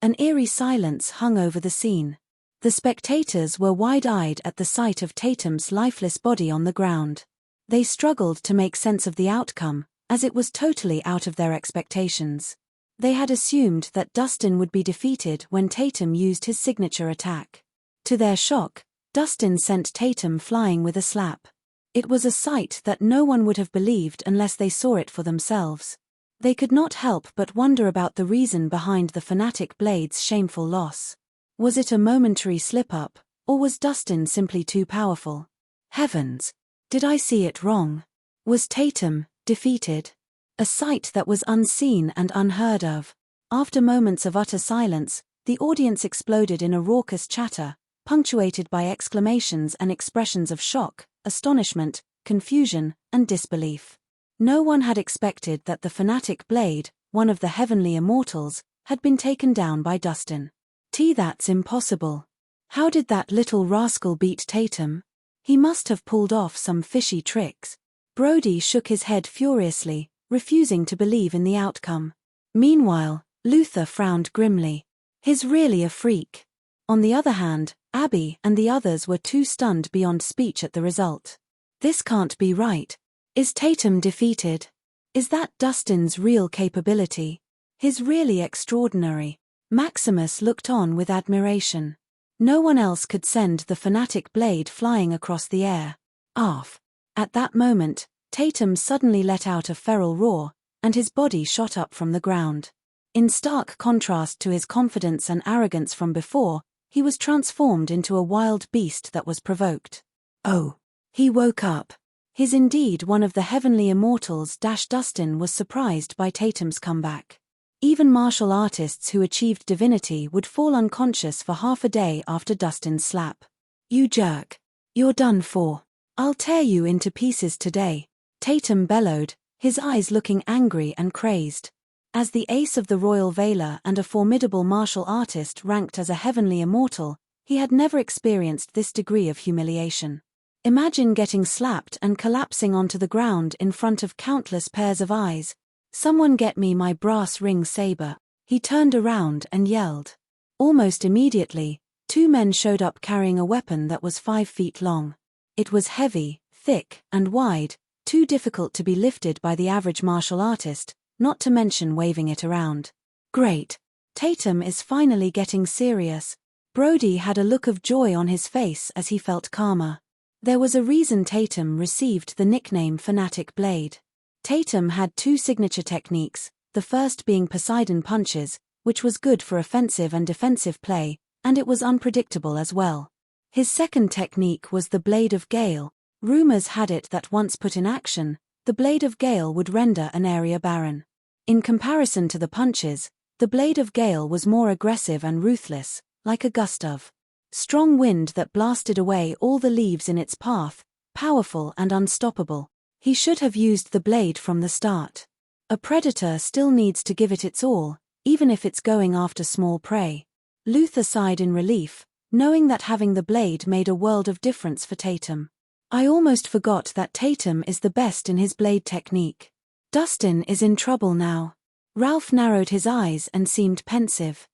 An eerie silence hung over the scene. The spectators were wide-eyed at the sight of Tatum's lifeless body on the ground. They struggled to make sense of the outcome, as it was totally out of their expectations. They had assumed that Dustin would be defeated when Tatum used his signature attack. To their shock, Dustin sent Tatum flying with a slap. It was a sight that no one would have believed unless they saw it for themselves. They could not help but wonder about the reason behind the fanatic Blade's shameful loss. Was it a momentary slip-up, or was Dustin simply too powerful? Heavens! Did I see it wrong? Was Tatum defeated? A sight that was unseen and unheard of. After moments of utter silence, the audience exploded in a raucous chatter, punctuated by exclamations and expressions of shock, astonishment, confusion, and disbelief. No one had expected that the fanatic Blade, one of the heavenly immortals, had been taken down by Dustin. That's impossible. How did that little rascal beat Tatum? He must have pulled off some fishy tricks. Brody shook his head furiously, refusing to believe in the outcome. Meanwhile, Luther frowned grimly. He's really a freak. On the other hand, Abby and the others were too stunned beyond speech at the result. This can't be right. Is Tatum defeated? Is that Dustin's real capability? He's really extraordinary. Maximus looked on with admiration. No one else could send the fanatic Blade flying across the air. Arf! At that moment, Tatum suddenly let out a feral roar, and his body shot up from the ground. In stark contrast to his confidence and arrogance from before, he was transformed into a wild beast that was provoked. Oh! He woke up. He's indeed one of the heavenly immortals. Dustin was surprised by Tatum's comeback. Even martial artists who achieved divinity would fall unconscious for half a day after Dustin's slap. You jerk. You're done for. I'll tear you into pieces today, Tatum bellowed, his eyes looking angry and crazed. As the ace of the Royal Veiler and a formidable martial artist ranked as a heavenly immortal, he had never experienced this degree of humiliation. Imagine getting slapped and collapsing onto the ground in front of countless pairs of eyes. Someone get me my brass ring saber. He turned around and yelled. Almost immediately, two men showed up carrying a weapon that was 5 feet long. It was heavy, thick, and wide, too difficult to be lifted by the average martial artist, not to mention waving it around. Great! Tatum is finally getting serious. Brody had a look of joy on his face as he felt calmer. There was a reason Tatum received the nickname Fanatic Blade. Tatum had 2 signature techniques, the first being Poseidon punches, which was good for offensive and defensive play, and it was unpredictable as well. His second technique was the Blade of Gale. Rumors had it that once put in action, the Blade of Gale would render an area barren. In comparison to the punches, the Blade of Gale was more aggressive and ruthless, like a gust of strong wind that blasted away all the leaves in its path, powerful and unstoppable. He should have used the blade from the start. A predator still needs to give it its all, even if it's going after small prey. Luther sighed in relief, knowing that having the blade made a world of difference for Tatum. I almost forgot that Tatum is the best in his blade technique. Dustin is in trouble now. Ralph narrowed his eyes and seemed pensive.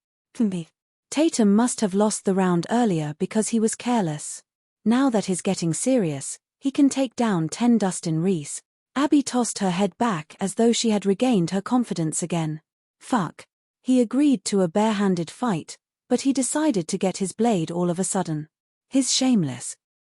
Tatum must have lost the round earlier because he was careless. Now that he's getting serious, he can take down 10 Dustin Rhys. Abby tossed her head back as though she had regained her confidence again. Fuck. He agreed to a bare-handed fight, but he decided to get his blade all of a sudden. His shameless,